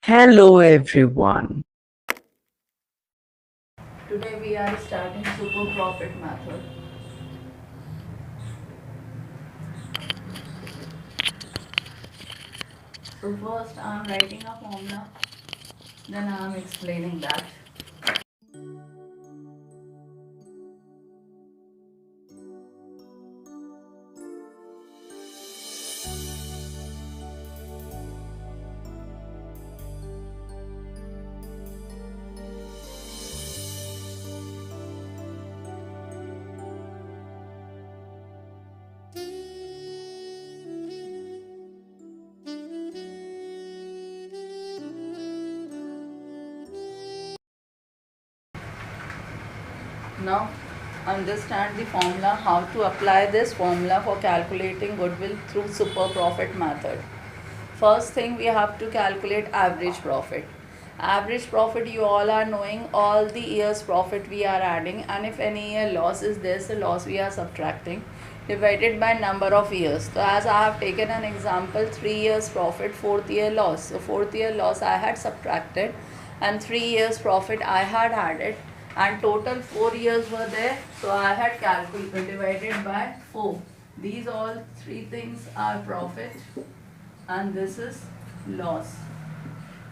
Hello everyone. Today we are starting super profit method. So first I am writing a formula, then I am explaining that. Now understand the formula, how to apply this formula for calculating goodwill through super profit method. First thing, we have to calculate average profit. Average profit, you all are knowing, all the years profit we are adding, and if any year loss is there, the loss we are subtracting, divided by number of years. So as I have taken an example, 3 years profit, 4th year loss. So 4th year loss I had subtracted and 3 years profit I had added, and total 4 years were there, so I had calculated divided by 4. These all three things are profit and this is loss.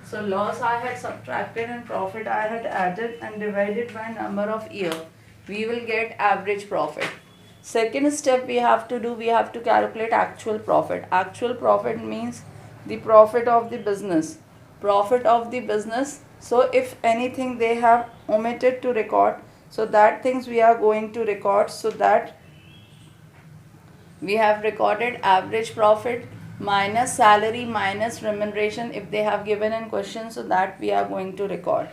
So loss I had subtracted and profit I had added and divided by number of year. We will get average profit. Second step we have to do, we have to calculate actual profit. Actual profit means the profit of the business. Profit of the business. So if anything they have omitted to record, so that things we are going to record, so that we have recorded average profit minus salary minus remuneration if they have given in question, so that we are going to record.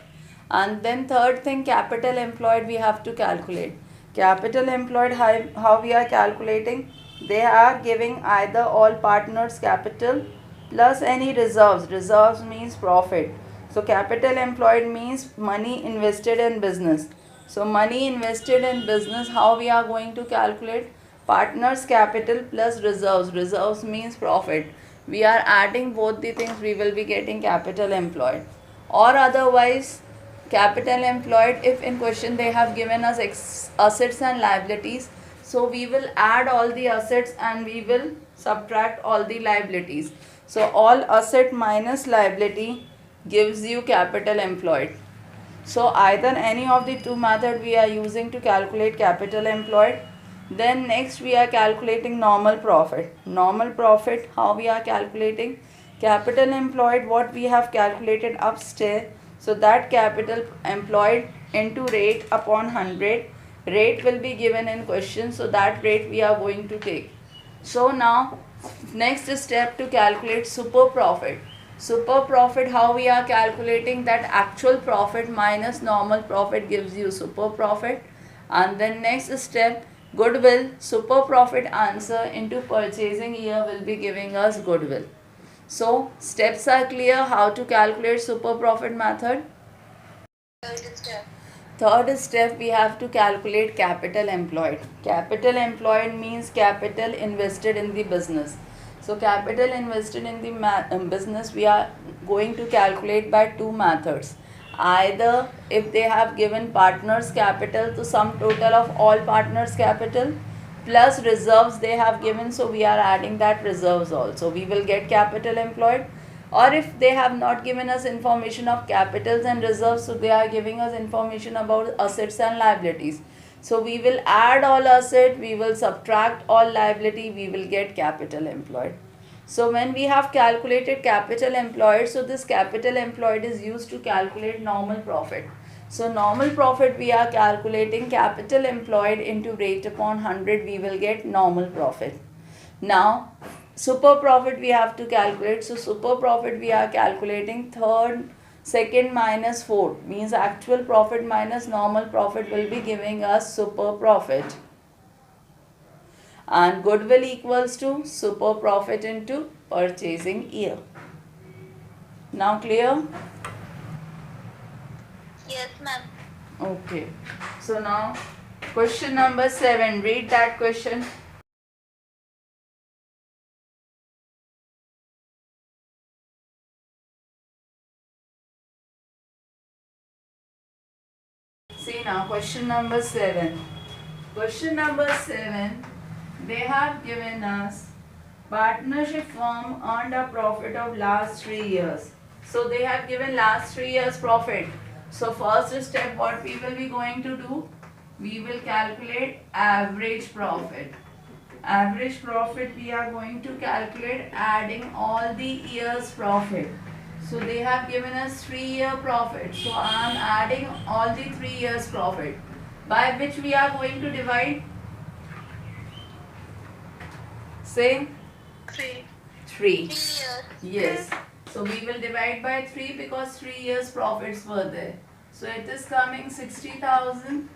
And then third thing, capital employed we have to calculate. Capital employed, how we are calculating, they are giving either all partners capital plus any reserves. Reserves means profit. So capital employed means money invested in business. So money invested in business, how we are going to calculate? Partners capital plus reserves. Reserves means profit. We are adding both the things, we will be getting capital employed. Or otherwise, capital employed, if in question they have given us assets and liabilities, so we will add all the assets and we will subtract all the liabilities. So all asset minus liability gives you capital employed. So either any of the two method we are using to calculate capital employed. Then next we are calculating normal profit. Normal profit, how we are calculating? Capital employed, what we have calculated upstairs. So that capital employed into rate upon 100. Rate will be given in question, so that rate we are going to take. So now next step to calculate super profit. Super profit, how we are calculating? That actual profit minus normal profit gives you super profit. And then next step, goodwill. Super profit answer into purchasing year will be giving us goodwill. So steps are clear how to calculate super profit method. Third step, we have to calculate capital employed. Capital employed means capital invested in the business. So capital invested in the business, we are going to calculate by two methods. Either if they have given partners capital, to sum total of all partners capital plus reserves they have given, so we are adding that reserves also. We will get capital employed. Or if they have not given us information of capitals and reserves, so they are giving us information about assets and liabilities. So we will add all asset, we will subtract all liability, we will get capital employed. So when we have calculated capital employed, so this capital employed is used to calculate normal profit. So normal profit, we are calculating capital employed into rate upon 100, we will get normal profit. Now super profit we have to calculate. So super profit we are calculating third, second minus fourth, means actual profit minus normal profit will be giving us super profit. And goodwill equals to super profit into purchasing year. Now clear? Yes, ma'am. Okay. So now question number 7. Read that question. See now, question number 7. Question number 7, they have given us partnership firm earned a profit of last 3 years. So they have given last 3 years profit. So first step, what we will be going to do? We will calculate average profit. Average profit we are going to calculate adding all the years profit. So they have given us 3-year profit. So I am adding all the 3 years profit. By which we are going to divide? Say 3. 3. 3 years. Yes. So we will divide by 3 because 3 years profits were there. So it is coming 60,000.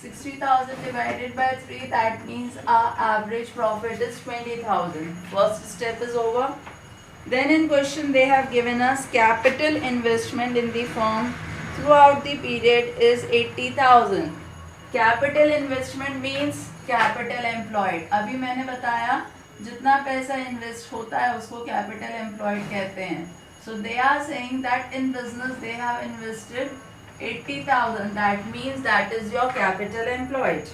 60,000 divided by 3, that means our average profit is 20,000. First step is over. Then in question they have given us capital investment in the firm throughout the period is 80,000. Capital investment means capital employed. अभी मैंने बताया जितना पैसा invest होता है उसको capital employed कहते हैं. So they are saying that in business they have invested 80,000. That means that is your capital employed.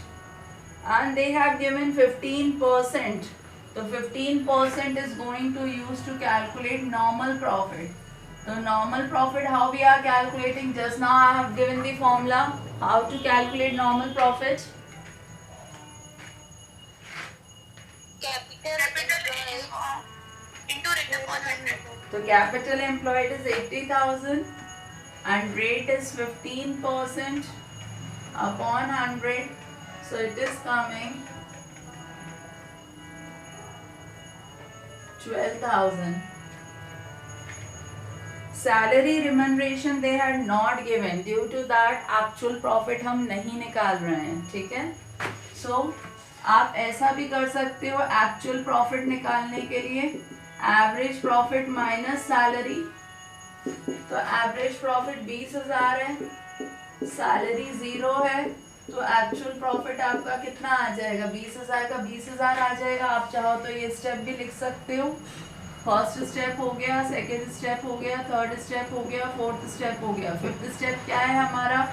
And they have given 15%. So 15% is going to use to calculate normal profit. So normal profit, how we are calculating? Just now I have given the formula. How to calculate normal profit? Capital into rate upon 100. So capital employed is 80,000 and rate is 15% upon 100. So it is coming 12,000. Salary remuneration they had not given. Due to that actual profit हम नहीं निकाल रहे हैं. ठीक है? So आप ऐसा भी कर सकते हो actual profit निकालने के लिए average profit minus salary. तो एवरेज प्रॉफिट 20,000 है, सैलरी 0 है, तो एक्चुअल प्रॉफिट आपका कितना आ जाएगा? 20,000 का 20,000 आ जाएगा. आप चाहो तो ये स्टेप भी लिख सकते हो. फर्स्ट स्टेप हो गया, सेकेंड स्टेप हो गया, थर्ड स्टेप हो गया, फोर्थ स्टेप हो गया. फिफ्थ स्टेप क्या है हमारा?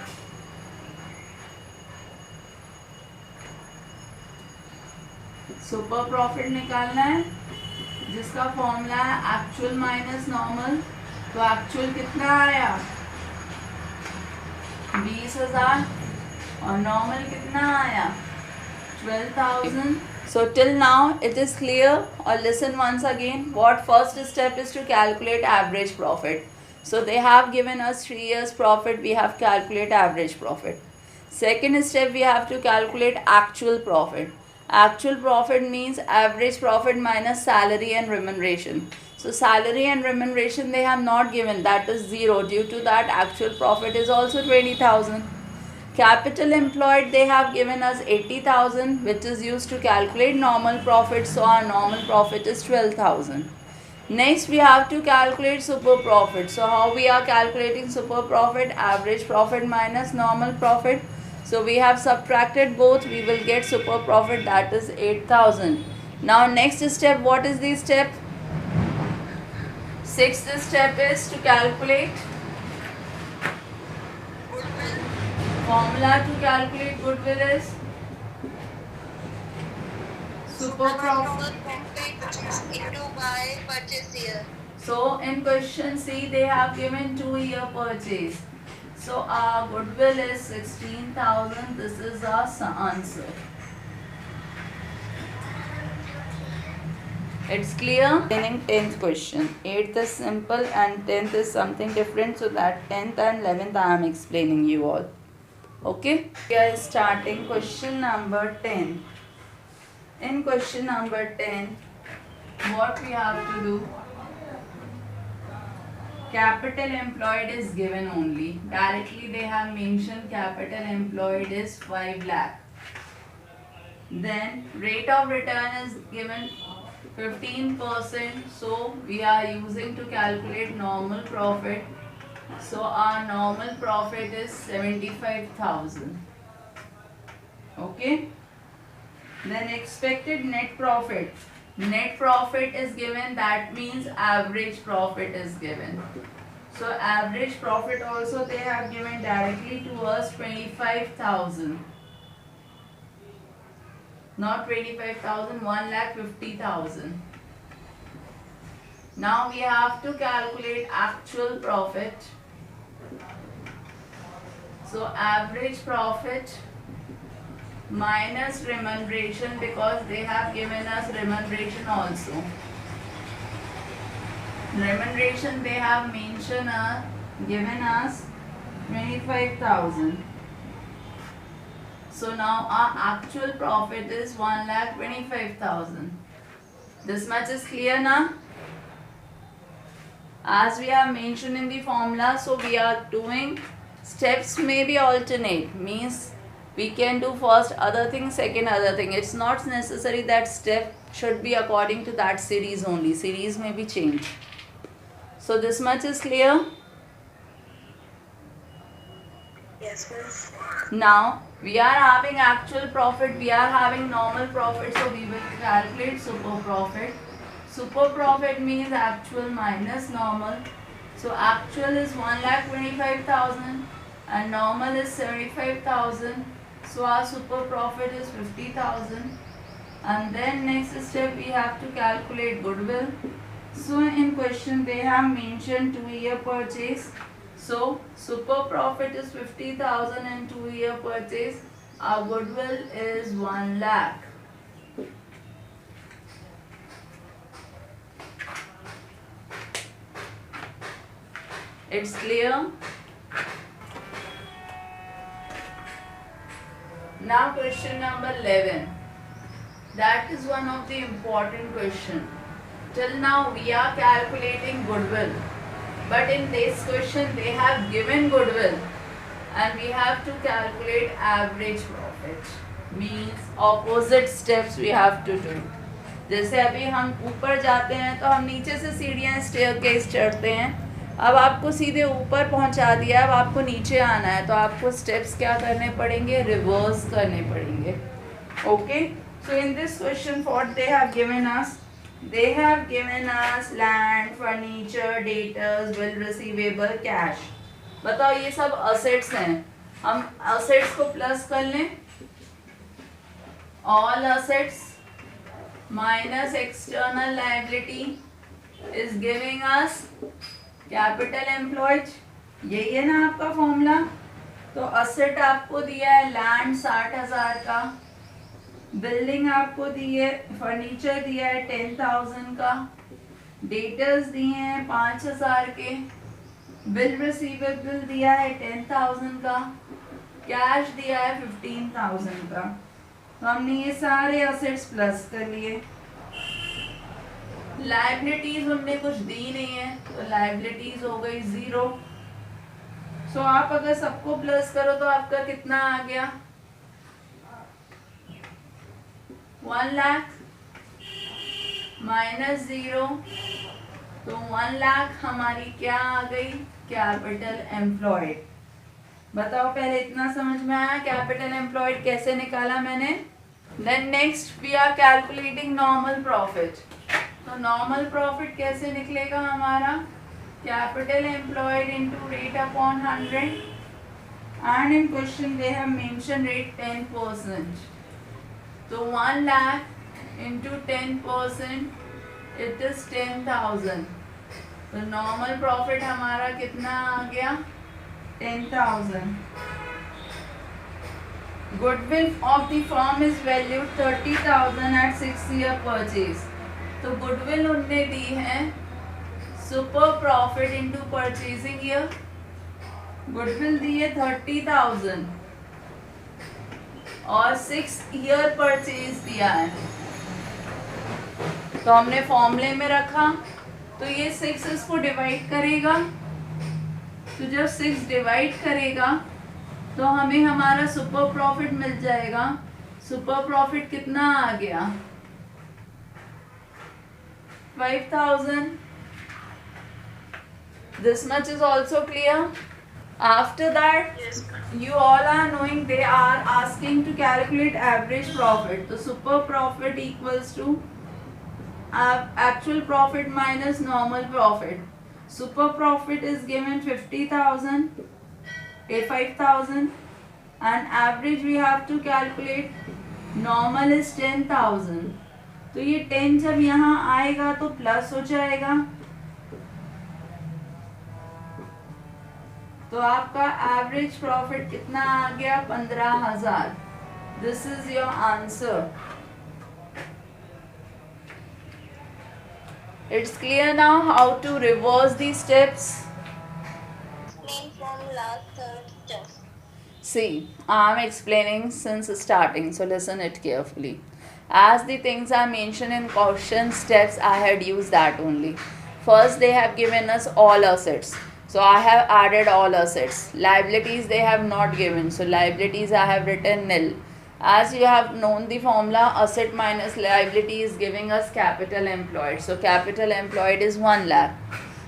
सुपर प्रॉफिट निकालना है जिसका फॉर्मूला है एक्चुअल माइनस नॉर्मल. तो एक्चुअल कितना आया? 20,000 और नॉर्मल कितना आया? 12,000. So till now it is clear. Or listen once again. What first step is to calculate average profit. So they have given us 3 years profit. We have calculate average profit. Second step we have to calculate actual profit. Actual profit means average profit minus salary and remuneration. So salary and remuneration they have not given, that is 0. Due to that actual profit is also 20,000. Capital employed they have given us 80,000 which is used to calculate normal profit. So our normal profit is 12,000. Next we have to calculate super profit. So how we are calculating super profit? Average profit minus normal profit. So we have subtracted both, we will get super profit, that is 8,000. Now next step, what is the step? Sixth step is to calculate Goodwill. Formula to calculate goodwill is super profit. Which is into by purchase year. So in question C they have given 2-year purchase. So our goodwill is 16,000. This is our answer. It's clear? Meaning 10th question. 8th is simple and 10th is something different. So that 10th and 11th I am explaining you all. Okay? We are starting question number 10. In question number 10, what we have to do? Capital employed is given only. Directly they have mentioned capital employed is 5 lakh. Then rate of return is given 15%. So we are using to calculate normal profit. So our normal profit is 75,000. Okay. Then expected net profit. Net profit is given, that means average profit is given. So average profit also they have given directly to us 25,000. Not 25,000, 1,50,000. Now we have to calculate actual profit. So average profit minus remuneration, because they have given us remuneration also. Remuneration they have mentioned given us 25,000. So now our actual profit is 1,25,000. This much is clear now? As we have mentioned in the formula, so we are doing steps may be alternate, means we can do first other thing, second other thing. It's not necessary that step should be according to that series only. Series may be changed. So this much is clear? Yes, miss. Now we are having actual profit, we are having normal profit, so we will calculate super profit. Super profit means actual minus normal. So actual is 1,25,000 and normal is 75,000. So our super profit is 50,000. And then next step we have to calculate goodwill. So in question they have mentioned 2-year purchase. So super profit is 50,000 and 2-year purchase. Our goodwill is 1 lakh. It's clear? Now question number 11. That is one of the important question. Till now we are calculating goodwill. But in this question they have given goodwill and we have to calculate average profit. Means opposite steps we have to do. जैसे अभी हम ऊपर जाते हैं तो हम नीचे से सीढ़ियाँ स्टेयरकेस चढ़ते हैं. अब आपको सीधे ऊपर पहुंचा दिया, अब आपको नीचे आना है तो आपको स्टेप्स क्या करने पड़ेंगे, रिवर्स करने पड़ेंगे. Okay, so in this question what they have given us, they have given us land, furniture, debtors, bill receivable, cash. बताओ ये सब assets हैं. हम assets को प्लस कर लें. All assets minus external liability is giving us capital employed. यही है ना आपका फॉर्मूला. तो asset आपको दिया है land 60,000 का, बिल्डिंग आपको दी है, फर्नीचर दिया है 10,000 का, डेटर्स दिए हैं 5,000 के, बिल रिसीवेबल दिया है 10,000 का, कैश दिया है 15,000 का. तो हमने ये सारे असेट्स प्लस कर लिए. लायबिलिटीज हमने कुछ दी नहीं है तो लायबिलिटीज हो गई 0. सो आप अगर सबको प्लस करो तो आपका कितना आ गया, 1 लाख माइनस 0, तो 1 लाख हमारी क्या आ गई, कैपिटल एम्प्लॉयड. बताओ पहले इतना समझ में आया कैपिटल एम्प्लॉयड कैसे निकाला मैंने. Then next we are calculating normal profit. तो नॉर्मल प्रॉफिट कैसे निकलेगा हमारा, capital employed into rate upon 100 and in question they have mention rate 10%. तो 1 लाख इंटू 10% इट इज 10,000. तो नॉर्मल प्रॉफिट हमारा कितना आ गया, 10,000. Goodwill of the firm is valued 30,000 at 6-year purchase. तो गुडविल उनने दी है super profit into purchasing year. Goodwill दी है 30,000 और 6-year परचेज दिया है. तो हमने फॉर्मूले में रखा तो ये 6 इसको डिवाइड करेगा. तो जब 6 डिवाइड करेगा तो हमें हमारा सुपर प्रॉफिट मिल जाएगा. सुपर प्रॉफिट कितना आ गया, 5,000. This much is also clear. After that, Yes. you all are knowing they are asking to calculate average profit. So super profit equals to actual profit minus normal profit. Super profit is given 50,000, 5,000, and average we have to calculate. Normal is 10,000. तो ये 10 जब यहाँ आएगा तो plus हो जाएगा, तो आपका एवरेज प्रॉफिट कितना आ गया? 15,000. This is your answer. It's clear now how to reverse these steps. Explain formula third step. See, I'm explaining since starting, so listen it carefully. As the things are mentioned in question steps, I had used that only. First, they have given us all assets. So I have added all assets. Liabilities they have not given. So liabilities I have written nil. As you have known the formula, asset minus liability is giving us capital employed. So capital employed is 1 lakh.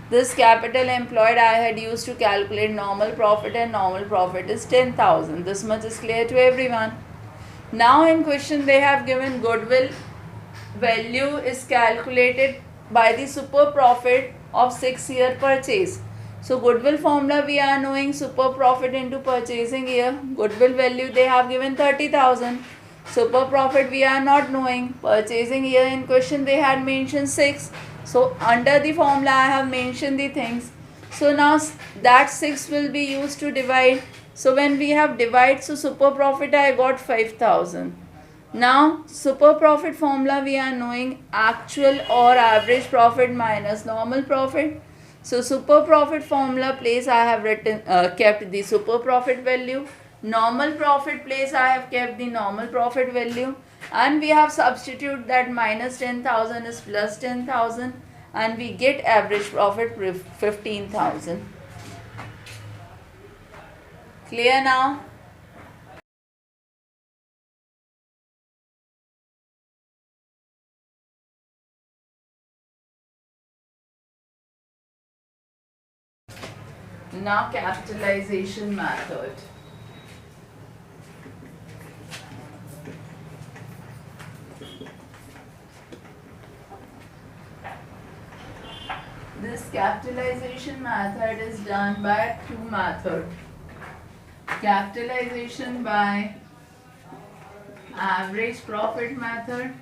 This capital employed I had used to calculate normal profit, and normal profit is 10,000. This much is clear to everyone. Now in question they have given goodwill value is calculated by the super profit of 6-year purchase. So goodwill formula we are knowing, super profit into purchasing year. Goodwill value they have given 30,000. Super profit we are not knowing. Purchasing year in question they had mentioned 6. So under the formula I have mentioned the things. So now that 6 will be used to divide. So when we have divide, so super profit I got 5,000. Now super profit formula we are knowing, actual or average profit minus normal profit. So super profit formula place I have written kept the super profit value. Normal profit place I have kept the normal profit value, and we have substitute that minus 10,000 is plus 10,000, and we get average profit 15,000. Clear now? Now capitalization method. This capitalization method is done by two methods. Capitalization by average profit method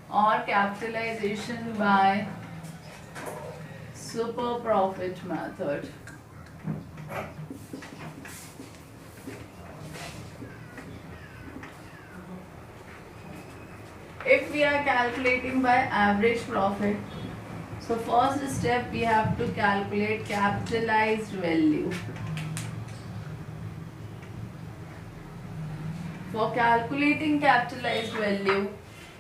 or capitalization by super profit method. If we are calculating by average profit, so first step we have to calculate capitalized value. For calculating capitalized value,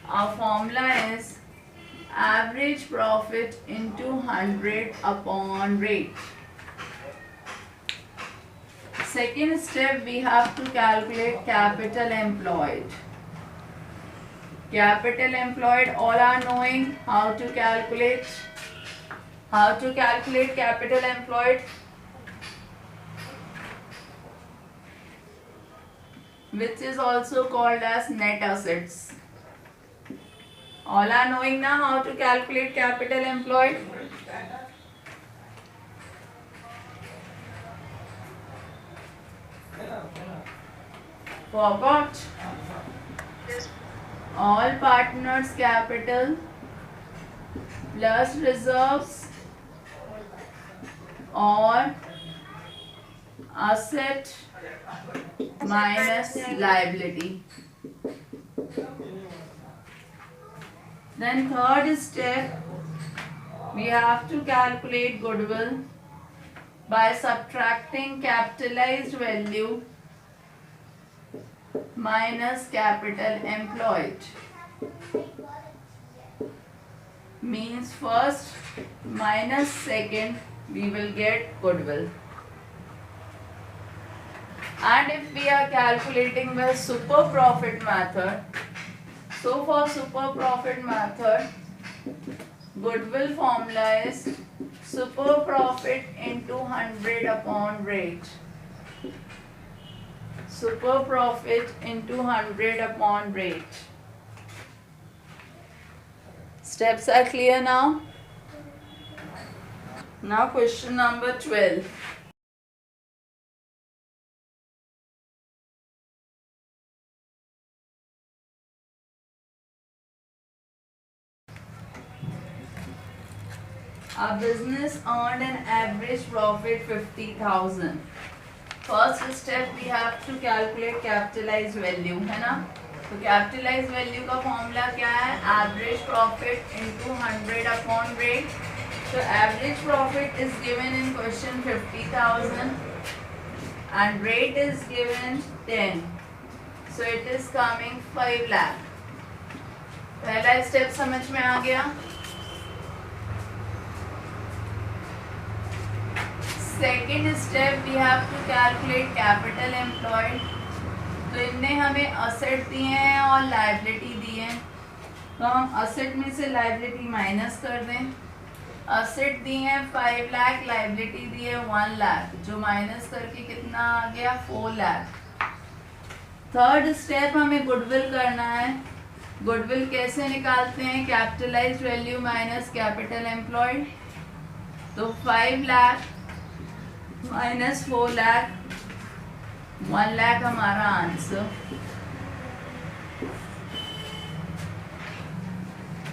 our formula is average profit into 100 upon rate. Second step we have to calculate capital employed. Capital employed all are knowing how to calculate. How to calculate capital employed? Which is also called as net assets. All are knowing now how to calculate capital employed? Forgot? All partners' capital plus reserves or asset minus liability. Then third step, we have to calculate goodwill by subtracting capitalized value minus capital employed. Means first minus second we will get goodwill. And if we are calculating by super profit method, so for super profit method, goodwill formula is super profit into 100 upon rate. Super profit into 100 upon rate. Steps are clear now? Now question number 12. Our business earned an average profit 50,000. First step we have to calculate capitalized value, है ना? तो capitalise value का formula क्या है? Average profit into 100 upon rate. So average profit is given in question 50,000 and rate is given 10. So it is coming 5 lakh. पहला step समझ में आ गया. Second step we have to calculate capital employed. तो इनने हमें asset दिए हैं और लायबिलिटी दी है, तो हम असेट में से लायबिलिटी माइनस कर दें. असेट दी है 5 लाख, लायबिलिटी दी है 1 लाख, जो माइनस करके कितना आ गया? 4 लाख. थर्ड स्टेप हमें गुडविल करना है. गुडविल कैसे निकालते हैं? Capitalised value minus capital employed. तो 5 लाख माइनस 4 लाख, 1 लाख हमारा आंसर.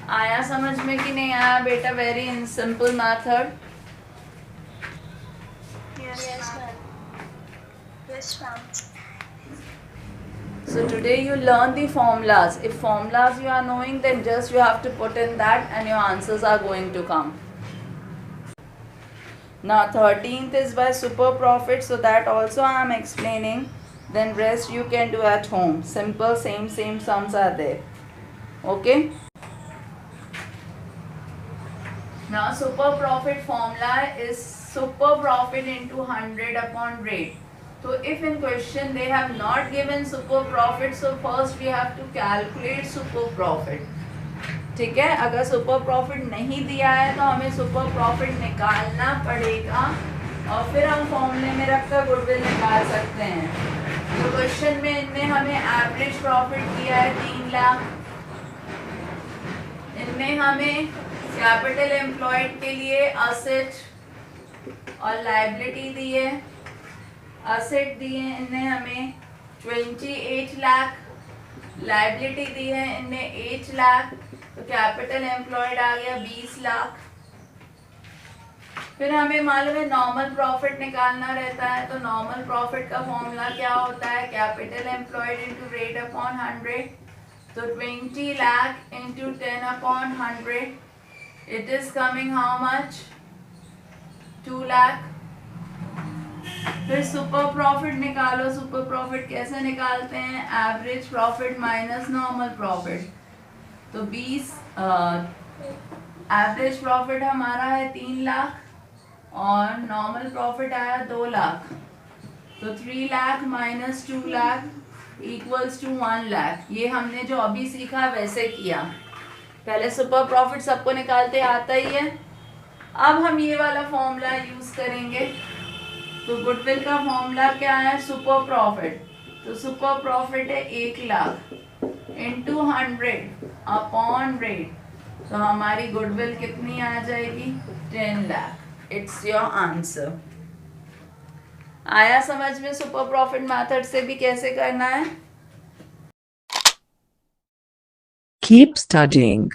आया समझ में कि नहीं आया बेटा? Very simple method. Yes, ma'am. Yes, ma'am. So today you learn the formulas. If formulas you are knowing, then just you have to put in that and your answers are going to come. Now 13th is by super profit, so that also I am explaining. Then rest you can do at home. Simple, same sums are there. Okay. Now super profit formula is super profit into 100 upon rate. So if in question they have not given super profit, so first we have to calculate super profit. ठीक है, अगर super profit नहीं दिया है तो हमें super profit निकालना पड़ेगा और फिर हम फॉर्मूले में रखकर गुडविल निकाल सकते हैं. तो क्वेश्चन में इनने हमें एवरेज प्रॉफिट दिया है 3 लाख. इनने हमें कैपिटल एम्प्लॉयड के लिए असेट और लायबिलिटी दी है. असेट दी है इनने हमें 28 लाख, लायबिलिटी दी है इनने 8 लाख, तो कैपिटल एम्प्लॉयड आ गया 20 लाख. फिर हमें मालूम है नॉर्मल प्रॉफिट निकालना रहता है. तो नॉर्मल प्रॉफिट का फॉर्मूला क्या होता है? Capital employed into rate upon 100. तो 20 lakh into 10 upon 100, it is coming how much? 2 lakh. फिर सुपर प्रॉफिट निकालो. सुपर प्रॉफिट कैसे निकालते हैं? Average profit minus normal profit. तो 20 एवरेज प्रॉफिट हमारा है 3 लाख और नॉर्मल प्रॉफिट आया 2 लाख. तो 3 lakh minus 2 lakh equals to 1 lakh. ये हमने जो अभी सीखा वैसे किया. पहले सुपर प्रॉफिट सबको निकालते आता ही है. अब हम ये वाला फॉर्मूला यूज करेंगे. तो गुडविल का फॉर्मूला क्या है? Super profit. तो सुपर प्रॉफिट है 1 लाख इंटू 100 अपॉन रेट. तो हमारी गुडविल कितनी आ जाएगी? 10 लाख. It's your answer. आया समझ में सुपर प्रॉफिट मेथड से भी कैसे करना है? Keep studying.